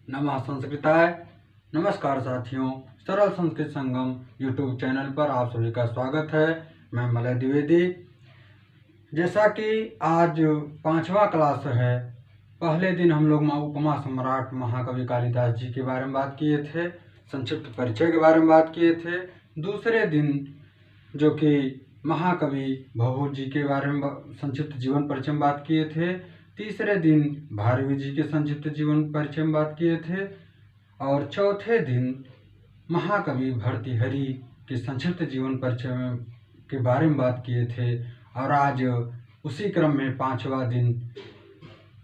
नमः संस्कृताय। नमस्कार साथियों, सरल संस्कृत संगम यूट्यूब चैनल पर आप सभी का स्वागत है। मैं मलय द्विवेदी। जैसा कि आज 5वां क्लास है, पहले दिन हम लोग उपमा सम्राट महाकवि कालिदास जी के बारे में बात किए थे, संक्षिप्त परिचय के बारे में बात किए थे। दूसरे दिन जो कि महाकवि भवभूति जी के बारे में संक्षिप्त जीवन परिचय में बात किए थे। तीसरे दिन भारवी जी के संक्षिप्त जीवन परिचय में बात किए थे और चौथे दिन महाकवि भर्तृहरि के संक्षिप्त जीवन परिचय के बारे में बात किए थे। और आज उसी क्रम में 5वां दिन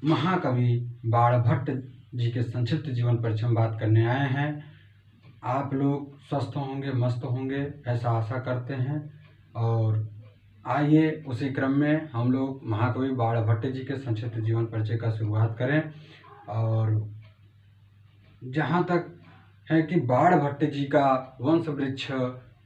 महाकवि बाणभट्ट जी के संक्षिप्त जीवन परिचय में बात करने आए हैं। आप लोग स्वस्थ होंगे, मस्त होंगे, ऐसा आशा करते हैं। और आइए उसी क्रम में हम लोग महाकवि बाणभट्ट जी के संक्षिप्त जीवन परिचय का शुरुआत करें। और जहाँ तक है कि बाणभट्ट जी का वंश वृक्ष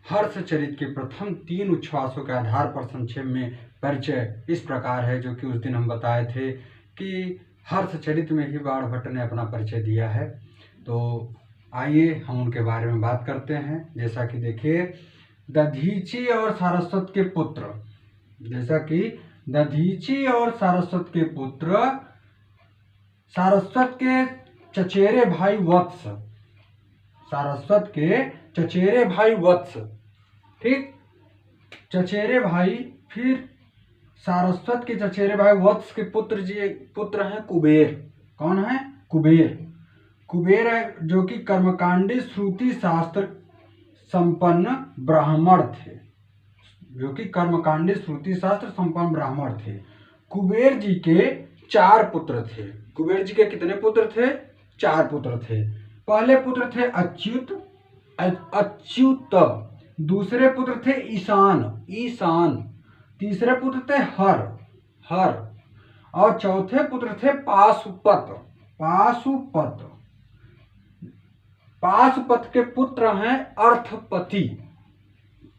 हर्षचरित के प्रथम 3 उच्छ्वासों के आधार पर संक्षेप में परिचय इस प्रकार है, जो कि उस दिन हम बताए थे कि हर्षचरित में ही बाणभट्ट ने अपना परिचय दिया है। तो आइए हम उनके बारे में बात करते हैं। जैसा कि देखिए, दधीची और सारस्वत के पुत्र, जैसा कि दधीची और सारस्वत के पुत्र, सारस्वत के चचेरे भाई वत्स, सारस्वत के चचेरे भाई वत्स, ठीक, चचेरे भाई। फिर सारस्वत के चचेरे भाई वत्स के पुत्र हैं कुबेर। कौन है? कुबेर। कुबेर है जो कि कर्मकांडी श्रुति शास्त्र संपन्न ब्राह्मण थे, जो कि कर्मकांडी श्रुति शास्त्र संपन्न ब्राह्मण थे। कुबेर जी के 4 पुत्र थे। कुबेर जी के कितने पुत्र थे? 4 पुत्र थे। पहले पुत्र थे अच्युत, दूसरे पुत्र थे ईशान, तीसरे पुत्र थे हर, और चौथे पुत्र थे पाशुपत के पुत्र हैं अर्थपति।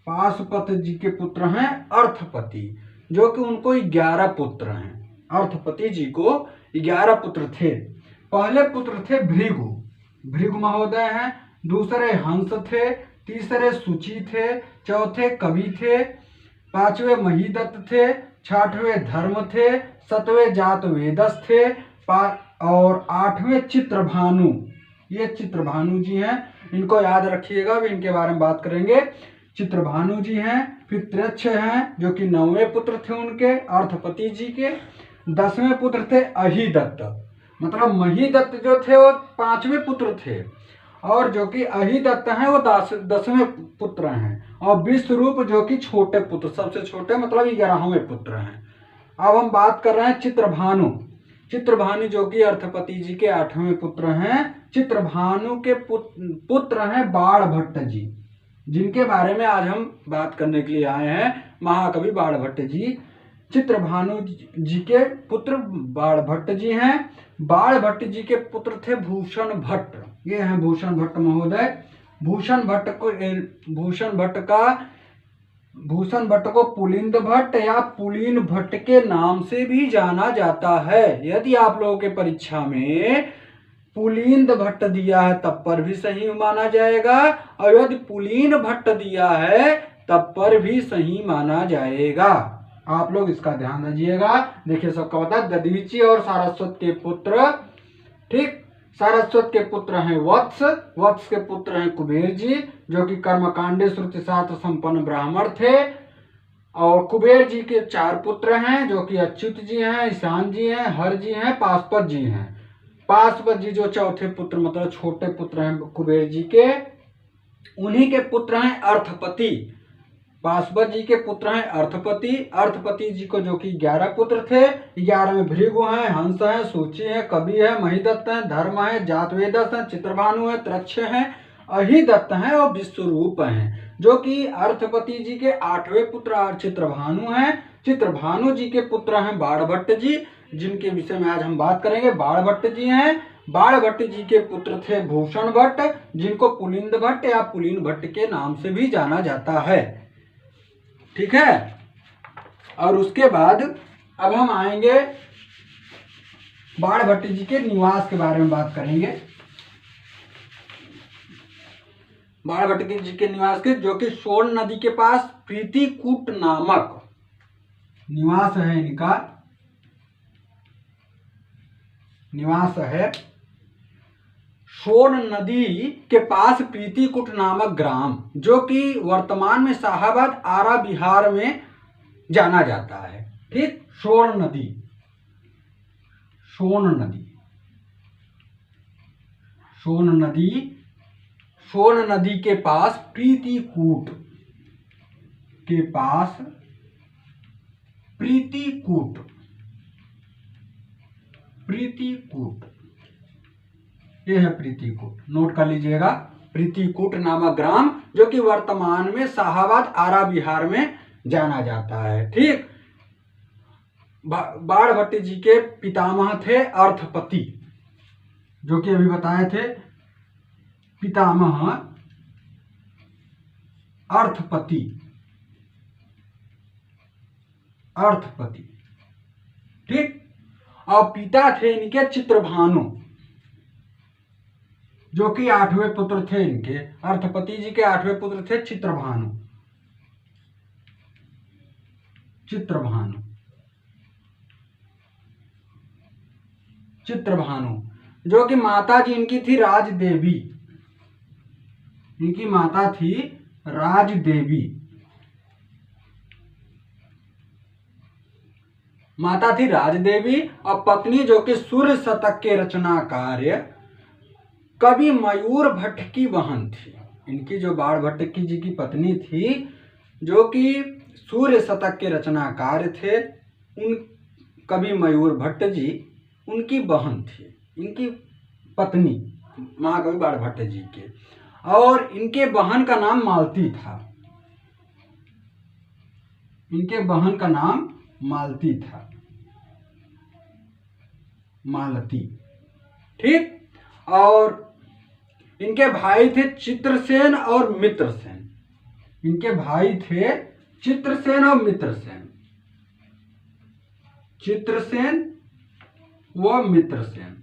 पाशुपत जी के पुत्र हैं अर्थपति, जो कि उनको 11 पुत्र हैं। अर्थपति जी को 11 पुत्र थे। पहले पुत्र थे भृगु महोदय हैं, दूसरे हंस थे, तीसरे सुचि थे, चौथे कवि थे, 5वें महीदत्त थे, 6वें धर्म थे, 7वें जातवेदस थे, और 8वें चित्रभानु। ये चित्रभानु जी हैं, इनको याद रखिएगा, अभी इनके बारे में बात करेंगे। चित्रभानु जी हैं। फिर त्र्यक्ष हैं, जो कि 9वें पुत्र थे उनके, अर्थपति जी के। 10वें पुत्र थे अहिदत्त, मतलब महीदत्त जो थे वो 5वें पुत्र थे, और जो कि अहिदत्त हैं वो 10वें पुत्र हैं। और विश्वरूप जो कि छोटे पुत्र, सबसे छोटे, मतलब 11वें पुत्र हैं। अब हम बात कर रहे हैं चित्रभानु जो कि अर्थपति जी के 8वें पुत्र हैं। चित्रभानु के पुत्र हैं बाणभट्ट जी, जिनके बारे में आज हम बात करने के लिए आए हैं। महाकवि बाणभट्ट जी, चित्रभानु जी के पुत्र बाणभट्ट जी हैं। बाणभट्ट जी के पुत्र थे भूषण भट्ट। ये हैं भूषण भट्ट महोदय। भूषण भट्ट को पुलिंद भट्ट या पुलीन भट्ट के नाम से भी जाना जाता है। यदि आप लोगों के परीक्षा में पुलिंद भट्ट दिया है तब पर भी सही माना जाएगा, और यदि पुलीन भट्ट दिया है तब पर भी सही माना जाएगा। आप लोग इसका ध्यान रखिएगा। देखिए, सबका बता, दधीची और सारस्वत के पुत्र, ठीक। सारस्वत के पुत्र हैं वत्स के पुत्र हैं कुबेर जी, जो कि कर्मकांडी श्रुति शास्त्र संपन्न ब्राह्मण थे। और कुबेर जी के 4 पुत्र हैं, जो कि अच्युत जी हैं, ईशान जी हैं, हर जी हैं, पाशुपत जी हैं। पाशुपत जी जो चौथे पुत्र, मतलब छोटे पुत्र हैं कुबेर जी के, उन्हीं के पुत्र हैं अर्थपति। पाशुपत जी के पुत्र हैं अर्थपति जी को जो कि 11 पुत्र थे। 11 में भृगु हैं, हंस हैं, सूची है, कवि है, महीदत्त हैं, धर्म है, जातवेदस हैं, चित्रभानु है, त्र्यक्ष हैं, अहिदत्त हैं और विश्वरूप हैं, जो कि अर्थपति जी के 8वें पुत्र और चित्रभानु हैं। चित्रभानु जी के पुत्र हैं बाणभट्ट जी, जिनके विषय में आज हम बात करेंगे। बाणभट्ट जी हैं। बाणभट्ट जी के पुत्र थे भूषण भट्ट, जिनको पुलिंद भट्ट या पुलीन भट्ट के नाम से भी जाना जाता है, ठीक है। और उसके बाद अब हम आएंगे बाणभट्ट जी के निवास के बारे में बात करेंगे। बाणभट्ट जी के निवास के, जो कि सोन नदी के पास प्रीतिकूट नामक निवास है इनका, निवास है सोन नदी के पास प्रीतिकूट नामक ग्राम, जो कि वर्तमान में शाहाबाद आरा बिहार में जाना जाता है। ठीक, सोन नदी, सोन नदी, सोन नदी, सोन नदी के पास प्रीतिकूट के पास, प्रीतिकूट, प्रीतिकूट, ये है प्रीतिकूट, नोट कर लीजिएगा, प्रीतिकूट नामक ग्राम, जो कि वर्तमान में शाहाबाद आरा बिहार में जाना जाता है। ठीक, बाणभट्ट जी के पितामह थे अर्थपति, जो कि अभी बताए थे, पितामह अर्थपति, अर्थपति। ठीक, और पिता थे इनके चित्रभानु, जो कि 8वें पुत्र थे इनके, अर्थपति जी के 8वें पुत्र थे चित्रभानु, चित्रभानु, चित्रभानु, जो कि माता जी इनकी थी राजदेवी, इनकी माता थी राजदेवी, माता थी राजदेवी, और पत्नी जो कि सूर्य शतक के रचनाकार कवि मयूर भट्ट की बहन थी। इनकी जो बाणभट्ट जी की पत्नी थी, जो कि सूर्य शतक के रचनाकार थे, उन कवि मयूर भट्ट जी उनकी बहन थी, इनकी पत्नी महाकवि बाणभट्ट जी के, और इनके बहन का नाम मालती था, इनके बहन का नाम मालती था, मालती। ठीक, और इनके भाई थे चित्रसेन और मित्रसेन, इनके भाई थे चित्रसेन और मित्रसेन, चित्रसेन व मित्रसेन,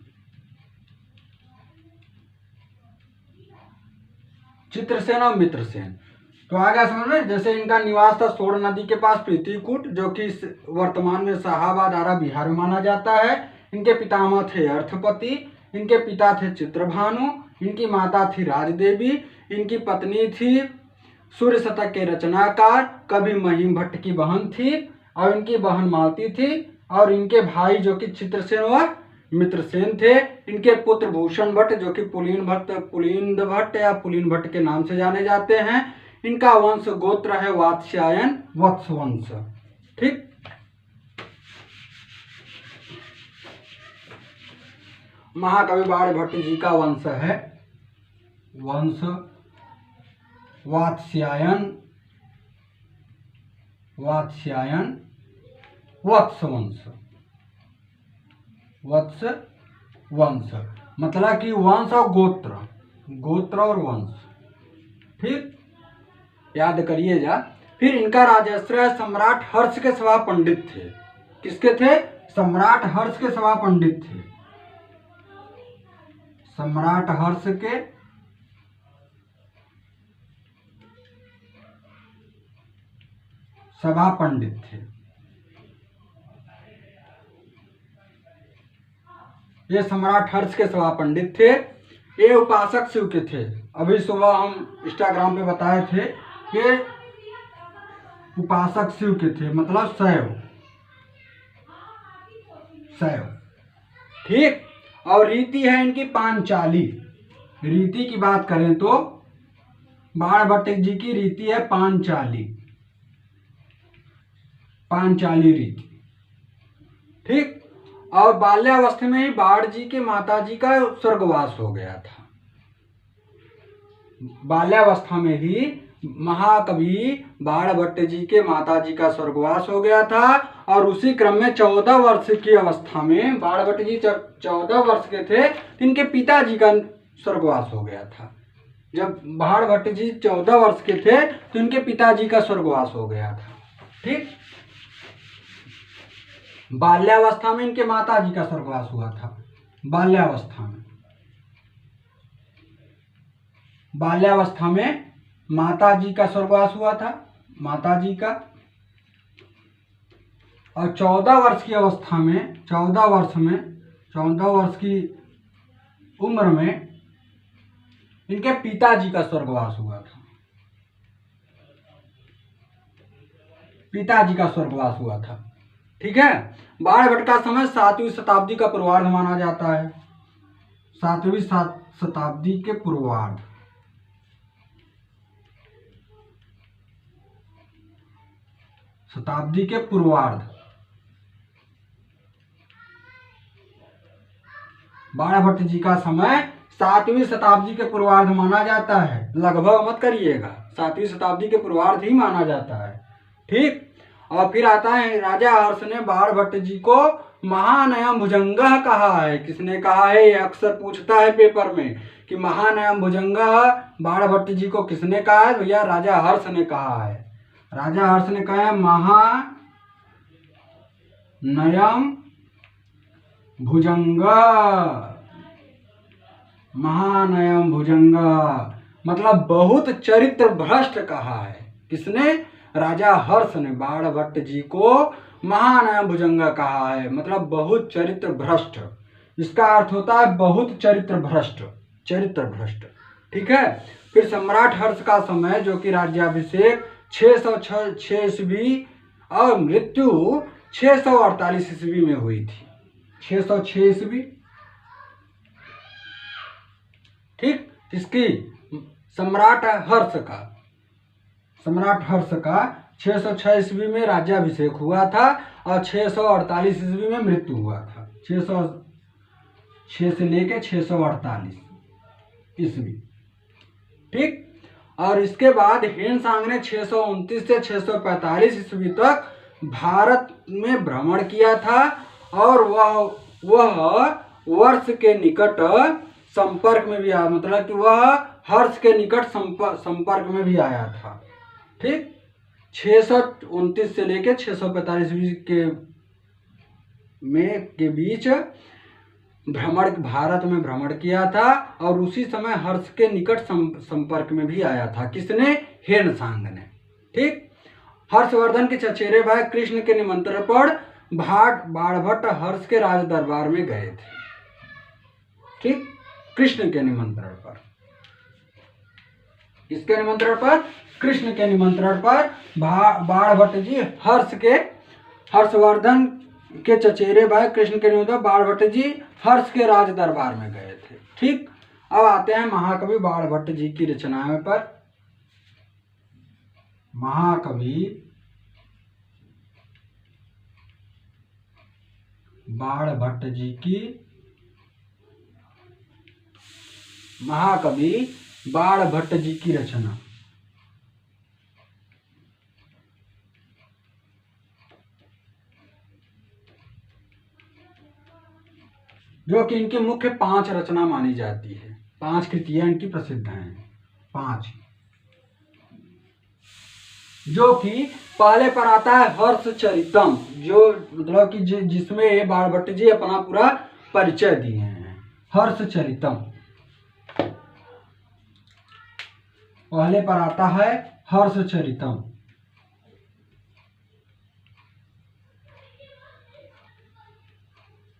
चित्रसेन और मित्रसेन। तो आ गया समझ में। जैसे इनका निवास था सोन नदी के पास प्रीतिकूट, जो कि वर्तमान में शाहाबाद आरा बिहार में माना जाता है। इनके पितामह थे अर्थपति, इनके पिता थे चित्रभानु, इनकी माता थी राजदेवी, इनकी पत्नी थी सूर्य शतक के रचनाकार कवि महीम भट्ट की बहन थी, और इनकी बहन मालती थी, और इनके भाई जो कि चित्रसेन व मित्रसेन थे। इनके पुत्र भूषण भट्ट, जो कि पुलिन भट्ट, पुलिंद भट्ट या पुलिन भट्ट के नाम से जाने जाते हैं। इनका वंश गोत्र है वात्स्यायन, वत्स वंश। ठीक, महाकवि बाणभट्ट जी का वंश है वंश वात्स्यायन, वात्स्यायन वत्स वंश, वत्स वंश, मतलब कि वंश और गोत्र, गोत्र और वंश। ठीक, याद करिए जा। फिर इनका राजाश्रय सम्राट हर्ष के सभा पंडित थे। किसके थे? सम्राट हर्ष के सभा पंडित थे, सम्राट हर्ष के सभा पंडित थे। ये सम्राट हर्ष के सभा पंडित थे। ये उपासक शिव के थे। अभी सुबह हम इंस्टाग्राम पे बताए थे कि उपासक शिव के थे, मतलब शैव, शैव। ठीक, और रीति है इनकी पांचाली। रीति की बात करें तो बाणभट्ट जी की रीति है पांचाली, पांचाली रीति। ठीक, और बाल्यावस्था में ही बाण जी के माता जी का स्वर्गवास हो गया था। बाल्यावस्था में ही महाकवि बाणभट्ट जी के माता जी का स्वर्गवास हो गया था, और उसी क्रम में 14 वर्ष की अवस्था में बाणभट्ट जी 14 वर्ष के थे, इनके पिताजी का स्वर्गवास हो गया था। जब बाणभट्ट जी 14 वर्ष के थे तो इनके पिताजी का स्वर्गवास हो गया था। ठीक, बाल्यावस्था में इनके माता जी का स्वर्गवास हुआ था, बाल्यावस्था में। बाल्यावस्था में माता जी का स्वर्गवास हुआ था, माता जी का। और 14 वर्ष की अवस्था में, 14 वर्ष की उम्र में इनके पिताजी का स्वर्गवास हुआ था, पिताजी का स्वर्गवास हुआ था। ठीक है। बाणभट्ट का समय 7वीं शताब्दी का पूर्वार्ध माना जाता है, 7वीं शताब्दी के पूर्वार्ध। शताब्दी के पूर्वार्ध बाणभट्ट जी का समय 7वीं शताब्दी के पूर्वार्ध माना जाता है। लगभग मत करिएगा, 7वीं शताब्दी के पूर्वार्ध ही माना जाता है। ठीक। और फिर आता है, राजा हर्ष ने बाणभट्ट जी को महानयम भुजंगः कहा है। किसने कहा है? ये अक्सर पूछता है पेपर में कि महानयम भुजंगः बाणभट्ट जी को किसने कहा है? भैया राजा हर्ष ने कहा है। राजा हर्ष ने कहा है महानयम भुजंग, महानयम भुजंग मतलब बहुत चरित्र भ्रष्ट कहा है। किसने? राजा हर्ष ने बाणभट्ट जी को महानयम भुजंग कहा है, मतलब बहुत चरित्र भ्रष्ट। इसका अर्थ होता है बहुत चरित्र भ्रष्ट, चरित्र भ्रष्ट। ठीक है। फिर सम्राट हर्ष का समय, जो कि राज्याभिषेक 606 ईस्वी और मृत्यु 648 ईस्वी में हुई थी, 606 ईस्वी। ठीक। इसकी सम्राट हर्ष का 606 ईस्वी में राज्याभिषेक हुआ था और 648 ईस्वी में मृत्यु हुआ था। 606 से लेके 648 ईस्वी। ठीक। और इसके बाद हेनसांग ने 629 से 645 ईस्वी तक भारत में भ्रमण किया था और वह वर्ष के निकट संपर्क में भी आया, मतलब कि वह हर्ष के निकट संपर्क में भी आया था। ठीक। 629 से लेके 645 के बीच भारत में भ्रमण किया था और उसी समय हर्ष के निकट संपर्क में भी आया था। किसने? हेनसांग ने। ठीक। हर्षवर्धन के चचेरे भाई कृष्ण के निमंत्रण पर बाणभट्ट हर्ष के राज दरबार में गए थे। ठीक। कृष्ण के निमंत्रण पर, किसके निमंत्रण पर? कृष्ण के निमंत्रण पर बाणभट्ट जी हर्षवर्धन के चचेरे भाई कृष्ण के निमंत्रण बाणभट्ट जी हर्ष के राज दरबार में गए थे। ठीक। अब आते हैं महाकवि बाणभट्ट जी की रचनाओं पर। महाकवि बाणभट्ट जी की, महाकवि बाणभट्ट जी की रचना। जो कि इनकी मुख्य 5 रचना मानी जाती है, 5 कृतियां इनकी प्रसिद्ध हैं, 5। जो कि पहले पर आता है हर्षचरितम, जो मतलब कि जिसमें बाणभट्ट जी अपना पूरा परिचय दिए हैं। हर्षचरितम पहले पर आता है, हर्षचरितम।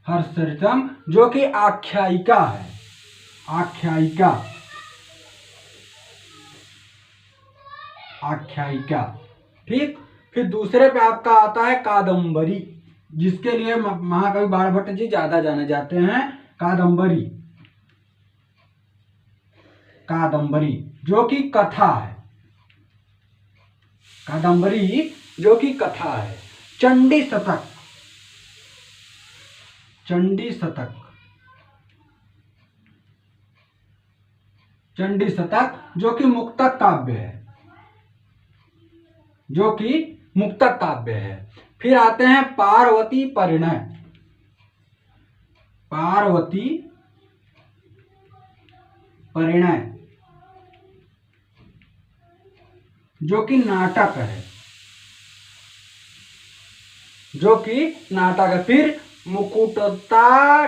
हर्षचरितम जो कि आख्यायिका है, आख्यायिका, आख्यायिका। ठीक। फिर दूसरे पे आपका आता है कादंबरी, जिसके लिए महाकवि बाणभट्ट जी ज्यादा जाने जाते हैं। कादंबरी, कादंबरी जो कि कथा है, कादंबरी जो कि कथा है। चंडी शतक, चंडी शतक, चंडी शतक जो कि मुक्तक काव्य है, जो कि मुक्तक काव्य है। फिर आते हैं पार्वती परिणय, पार्वती परिणय जो कि नाटक है, जो कि नाटक है। फिर मुकुटताडितक,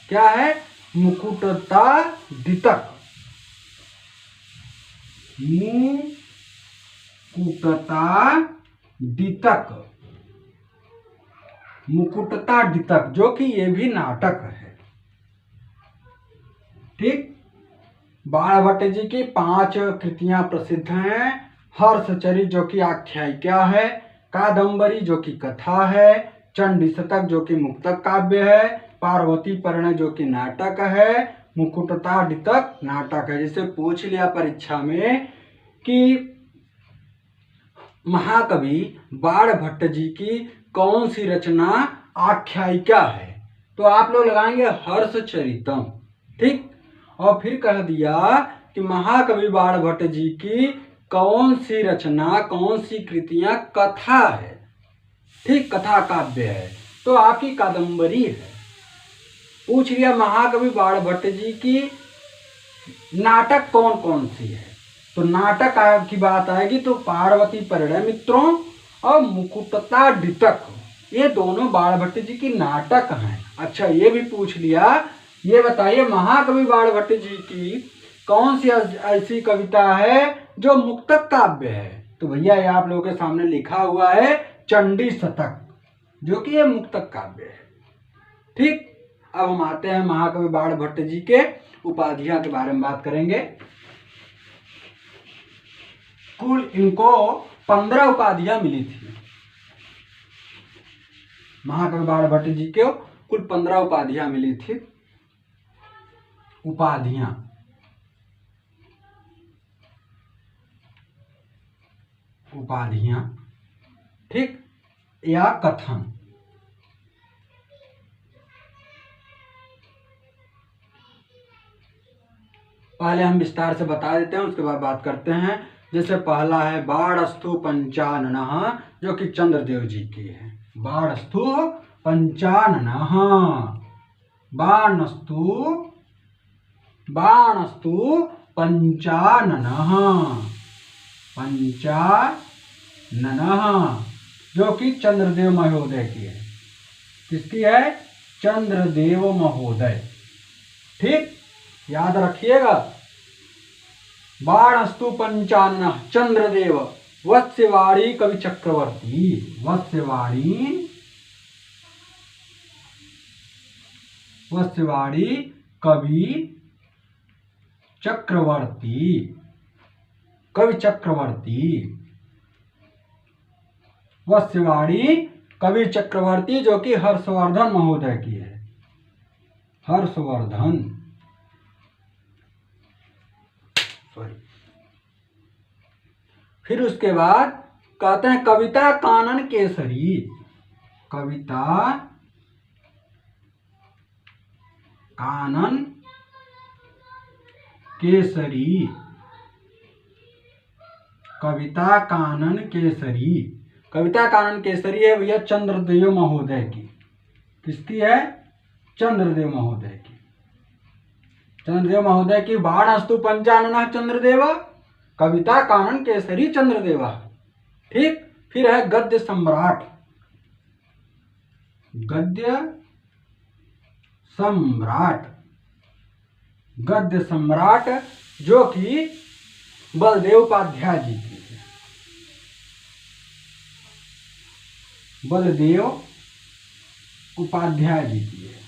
क्या है? मुकुटताडितक, मुकुटताडितक, जो कि ये भी नाटक है। ठीक। बाण भट्ट जी की 5 कृतियां प्रसिद्ध हैं। हर्षचरित जो कि आख्यायिका है, कादंबरी जो कि कथा है, चंडी शतक जो कि मुक्तक काव्य है, पार्वती परिणय जो कि नाटक है, मुकुटताडितक नाटक है। जिसे पूछ लिया परीक्षा में कि महाकवि बाण भट्ट जी की कौन सी रचना आख्यायिका है, तो आप लोग लगाएंगे हर्षचरितम। ठीक। और फिर कह दिया कि महाकवि बाण भट्ट जी की कौन सी रचना, कौन सी कृतियां कथा है। ठीक, कथा काव्य है, तो आपकी कादंबरी है। पूछ लिया महाकवि बाण भट्ट जी की नाटक कौन कौन सी है, तो नाटक की बात आएगी तो पार्वती परिणय मित्रों और मुकुटताडितक, ये दोनों बाण भट्ट जी की नाटक हैं। अच्छा, ये भी पूछ लिया, ये बताइए महाकवि बाण भट्ट जी की कौन सी ऐसी कविता है जो मुक्तक काव्य है, तो भैया ये आप लोगों के सामने लिखा हुआ है चंडी शतक, जो कि ये मुक्तक काव्य है। ठीक। अब हम आते हैं महाकवि बाण भट्ट जी के उपाधियां के बारे में बात करेंगे। कुल इनको 15 उपाधियां मिली थी। महाकवि बाण भट्ट जी को कुल 15 उपाधियां मिली थी। उपाधियां, ठीक, या कथन। पहले हम विस्तार से बता देते हैं, उसके बाद बात करते हैं। जैसे पहला है बाणस्तु पंचाननः, जो कि चंद्रदेव जी की है। बाणस्तु पंचाननः, बाणस्तु पंचाननः, जो कि चंद्रदेव महोदय की है। किसकी है? चंद्रदेव महोदय। ठीक, याद रखिएगा। बाणस्तु पंचाननः चंद्रदेव, वत्स्यवाणी कवि चक्रवर्ती, वत्स्यवाणी कवि चक्रवर्ती, वत्स्यवाणी कवि चक्रवर्ती, जो कि हर्षवर्धन महोदय की है। हर्षवर्धन, सॉरी। फिर उसके बाद कहते हैं कविता कानन केसरी, कविता कानन केसरी, कविता कानन केसरी। कविता कानन केसरी है भैया चंद्रदेव महोदय की। किसकी है? चंद्रदेव महोदय की। चंद्रदेव महोदय की बाणस्तु पंचाननः चंद्रदेव, कविता कानन केसरी चंद्रदेव। ठीक। फिर है गद्य सम्राट, गद्य सम्राट, जो कि बलदेव उपाध्याय जी की है। बलदेव उपाध्याय जी की है।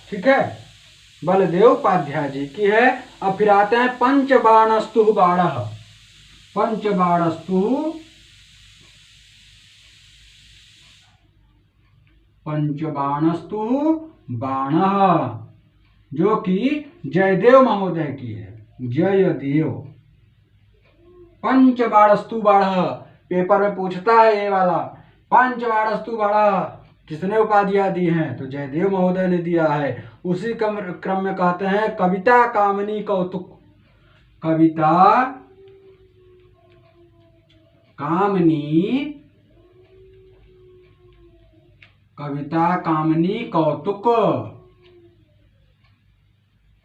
ठीक है, बलदेव उपाध्याय जी की है। अब फिर आते हैं पंचबाणस्तु बाणः, पंचबाणस्तु बाणः, जो कि जयदेव महोदय की है। जयदेव। पंचबाणस्तु बाणः, पेपर में पूछता है ये वाला। पंचबाणस्तु बाणः किसने उपाधियां दी हैं? तो जयदेव महोदय ने दिया है। उसी क्रम में कहते हैं कविता कामनी कौतुक, कविता कामनी कौतुक।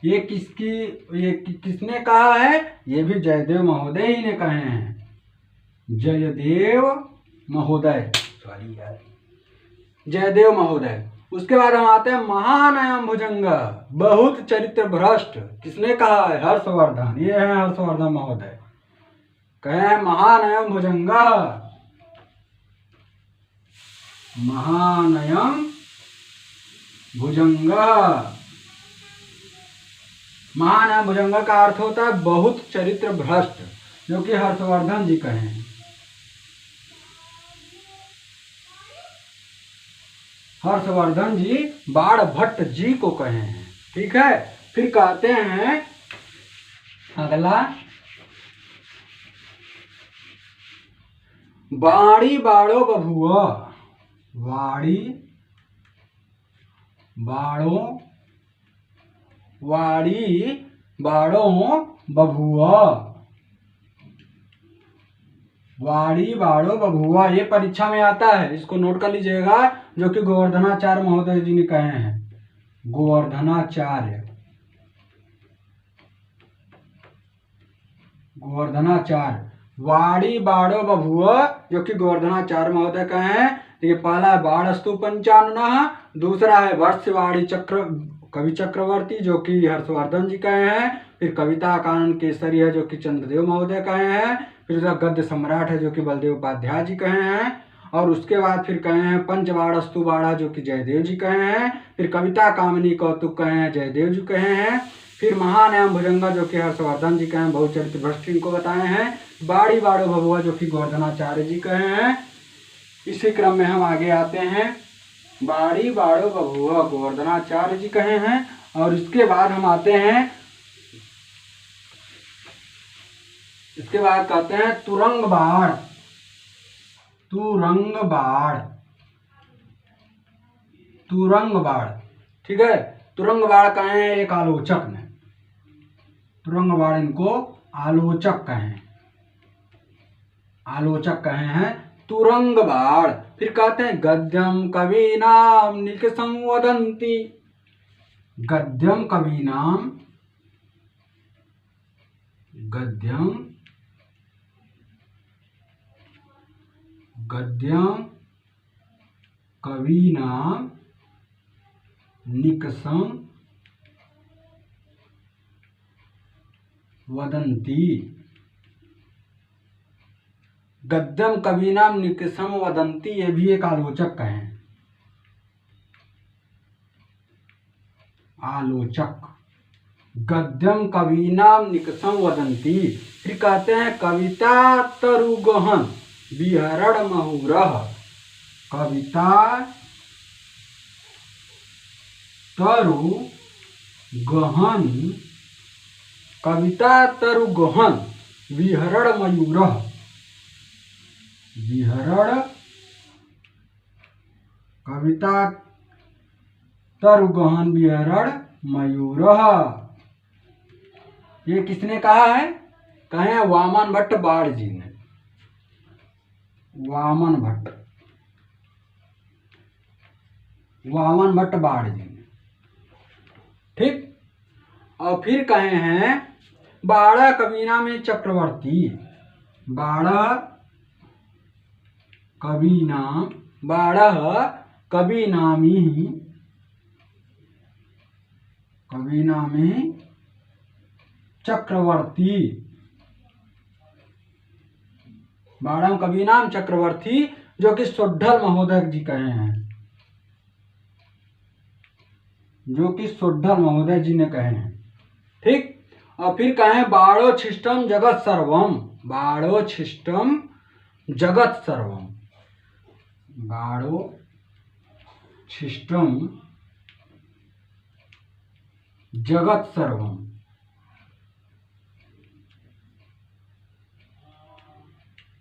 ये किसने कहा है? ये भी जयदेव महोदय ही ने कहे हैं। जयदेव महोदय, सॉरी यार, जयदेव महोदय। उसके बाद हम आते हैं महानयम भुजंग, बहुत चरित्र भ्रष्ट। किसने कहा है? हर्षवर्धन। ये है हर्षवर्धन महोदय। कहे महानयम भुजंग, महानयम भुजंग। महानयम भुजंग का अर्थ होता है बहुत चरित्र भ्रष्ट, जो कि हर्षवर्धन जी कहे हैं। हर्षवर्धन जी बाणभट्ट जी को कहे हैं। ठीक है, फिर कहते हैं अगला, वाणी बाणो बभुआ। वाणी बाणो, वाणी बाणो बभुआ। वाणी बाणो बभुआ, ये परीक्षा में आता है, इसको नोट कर लीजिएगा, जो कि गोवर्धनाचार्य महोदय जी ने कहे हैं। गोवर्धनाचार्य, गोवर्धनाचार्य, वाणी बाणो बभुआ, जो कि गोवर्धनाचार्य महोदय कहे हैं। देखिए, पहला है बाणस्तु पंचाननः, दूसरा है वर्षवाणी चक्र कवि चक्रवर्ती, जो कि हर्षवर्धन जी कहे हैं। फिर कविता कानन केसरी है, जो कि चंद्रदेव महोदय कहे हैं। फिर उसका गद्य सम्राट है, जो कि बलदेव उपाध्याय जी कहे हैं। और उसके बाद फिर कहे हैं पंचबाणस्तु बाणा, जो कि जयदेव जी कहे हैं। फिर कविता कामिनी कौतुक कहे हैं, जयदेव जी कहे हैं। फिर महानयम भुजंगा, जो कि हर्षवर्धन जी कहे हैं, बहुत चरित्र भ्रष्ट इनको बताए हैं। वाणी बाणो बभुआ, जो कि गोवर्धनाचार्य जी कहे हैं। इसी क्रम में हम आगे आते हैं, वाणी बाणो बभुआ गोवर्धनाचार्य जी कहे हैं। और इसके बाद हम आते हैं, इसके बाद कहते हैं तुरंग बाण। तुरंग बाण, तुरंग बाण। ठीक है, तुरंग बाण कहे हैं एक आलोचक ने। तुरंग बाण इनको आलोचक कहे, आलोचक कहे हैं तुरंग बाण। फिर कहते हैं गद्यम कवीनाम निकषं वदन्ति। गद्यम कवीनाम, गद्यम, गद्यम कवीनाम निकषं वदन्ति। गद्यम कवीनाम निकषं वदन्ति, ये भी एक आलोचक कहे, आलोचक। गद्यम कवीनाम निकषं वदन्ति। फिर कहते हैं कविता तरुगहन विहरण महुरः। कविता तरु गहन, कविता तरु गहन विहरण मयूरः। विहरण, कविता तरु गहन विहरण मयूरः। ये किसने कहा है? कहे हैं वामन भट्ट बाण जी ने। वामन भट्ट, वामन भट्ट बाण जी ने। ठीक, और फिर कहे हैं बाड़ा कवीना में चक्रवर्ती। बाड़ा कवीना, बाड़ा कवीनामी, कवीनामी चक्रवर्ती। बाड़ा कवीनाम चक्रवर्ती, जो कि सोड्ढल महोदय जी कहे हैं, जो कि सोड्ढल महोदय जी ने कहे हैं। ठीक, और फिर कहे बाणोच्छिष्टम जगत सर्वम। बाणोच्छिष्टम जगत सर्वम, बाणोच्छिष्टम जगत सर्वम।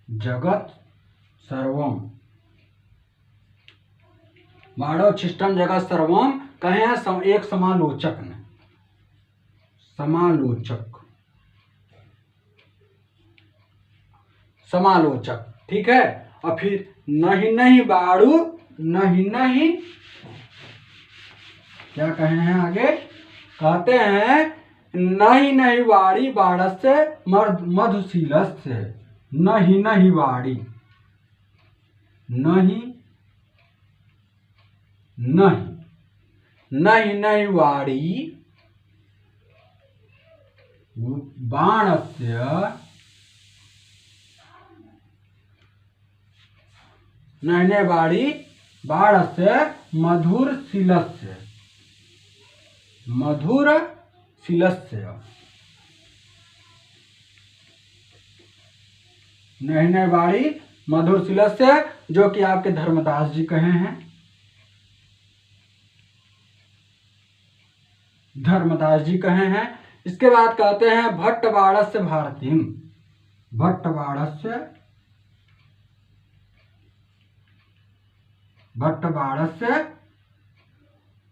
जगत सर्वम, बाणोच्छिष्टम जगत सर्वम कहे हैं एक समालोचक ने। समालोचक, समालोचक। ठीक है, और फिर नहीं नहीं बाड़ू, नहीं नहीं, क्या कहे हैं आगे? कहते हैं नहीं नहीं वाड़ी बाड़स्य मधुशीलस्य। नहीं नहीं वाड़ी, नहीं नहीं नहीं वाड़ी बाणस्य नहीं वाड़ी बाणस्य मधुरशीलस्य नहीं वाड़ी मधुरशीलस्य, जो कि आपके धर्मदास जी कहे हैं। धर्मदास जी कहे हैं। इसके बाद कहते हैं भट्टबाणस्य भारतीम। भट्टबाणस्य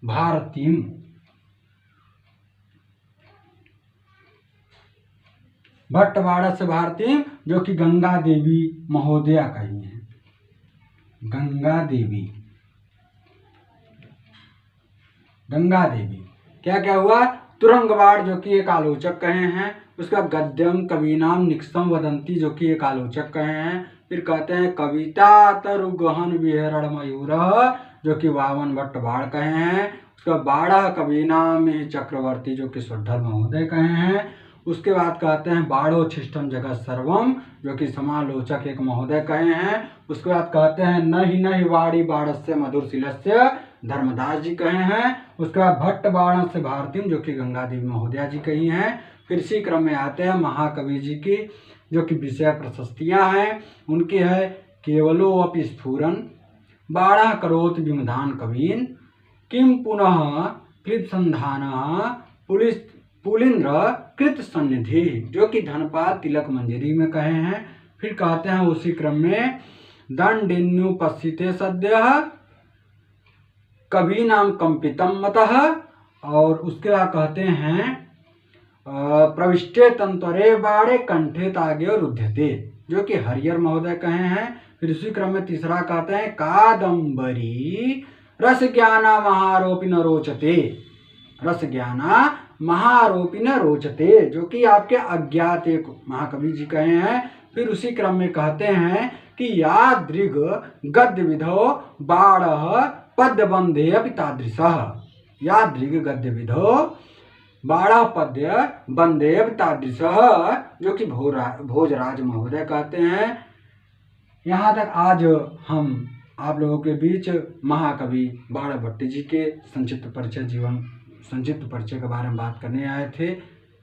भारतीम। भट्टबाणस्य भारतीम, जो कि गंगा देवी महोदया कही है। गंगा देवी क्या क्या हुआ? तुरंगबाण, जो कि एक आलोचक कहे हैं। उसका गद्यम कवीनाम निक्सम वदंती, जो कि एक आलोचक कहे हैं। फिर कहते हैं कविता तरु गहन विहरण मयूर, जो कि वामन भट्टबाण कहे हैं। उसका बाड़ा कवीनाम चक्रवर्ती, जो कि सुड्ढल महोदय कहे हैं। उसके बाद कहते हैं बाड़ोच्छिष्टम जगत सर्वम, जो कि समालोचक एक महोदय कहे हैं। उसके बाद कहते हैं नहीं वाड़ी बाणस्य मधुरशीलस्य, धर्मदास जी कहे हैं। उसके बाद भट्टबाणस्य भारतीम, जो कि गंगा देवी महोदया जी कही हैं। फिर इसी क्रम में आते हैं महाकवि जी की, जो कि विषय प्रशस्तियां हैं उनकी है केवलो अपि स्फुरन, बाणः करोति विमधान कवीन, किम पुनः क्लिप्संधानः पुलिंद्र कृत सन्निधि, जो कि धनपाल तिलक मंजरी में कहे हैं। फिर कहते हैं उसी क्रम में दंडिन्युपस्थिते सद्यः कवि नाम कंपितम मतः, और उसके बाद कहते हैं प्रविष्टे तंत्वरे बाणे कंठे तागे रुध्यते, जो कि हरिहर महोदय कहे हैं। फिर उसी क्रम में तीसरा कहते हैं कादम्बरी रस ज्ञाना महारोपिन रोचते, रस ज्ञाना महारोपिन रोचते, जो कि आपके अज्ञात एक महाकवि जी कहे हैं। फिर उसी क्रम में कहते हैं कि यादृग गद्य विधो बाणः पद्य बंधे अपि तादृशः, यादृग गद्य विधो बाणः पद्य बंधे अपि तादृशः, जो कि भोजराज महोदय कहते हैं। यहाँ तक आज हम आप लोगों के बीच महाकवि बाणभट्ट जी के संक्षिप्त परिचय के बारे में बात करने आए थे।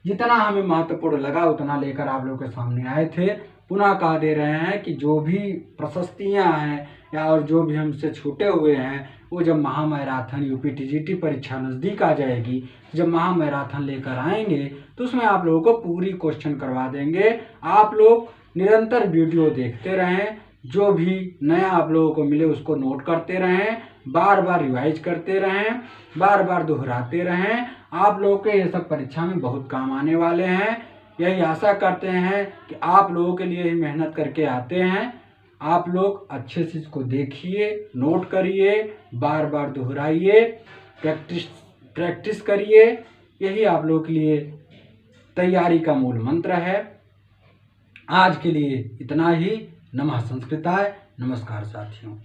जितना हमें महत्वपूर्ण लगा उतना लेकर आप लोगों के सामने आए थे। पुनः कह दे रहे हैं कि जो भी प्रशस्तियां हैं या और जो भी हमसे छूटे हुए हैं, वो जब महामैराथन यूपी टीजीटी परीक्षा नज़दीक आ जाएगी, जब महामैराथन लेकर आएंगे तो उसमें आप लोगों को पूरी क्वेश्चन करवा देंगे। आप लोग निरंतर वीडियो देखते रहें, जो भी नया आप लोगों को मिले उसको नोट करते रहें, बार बार रिवाइज करते रहें, बार बार दोहराते रहें। आप लोगों के ये सब परीक्षा में बहुत काम आने वाले हैं। यही आशा करते हैं कि आप लोगों के लिए ही मेहनत करके आते हैं। आप लोग अच्छे से इसको देखिए, नोट करिए, बार बार दोहराइए, प्रैक्टिस करिए। यही आप लोगों के लिए तैयारी का मूल मंत्र है। आज के लिए इतना ही। नमः संस्कृताय। नमस्कार साथियों।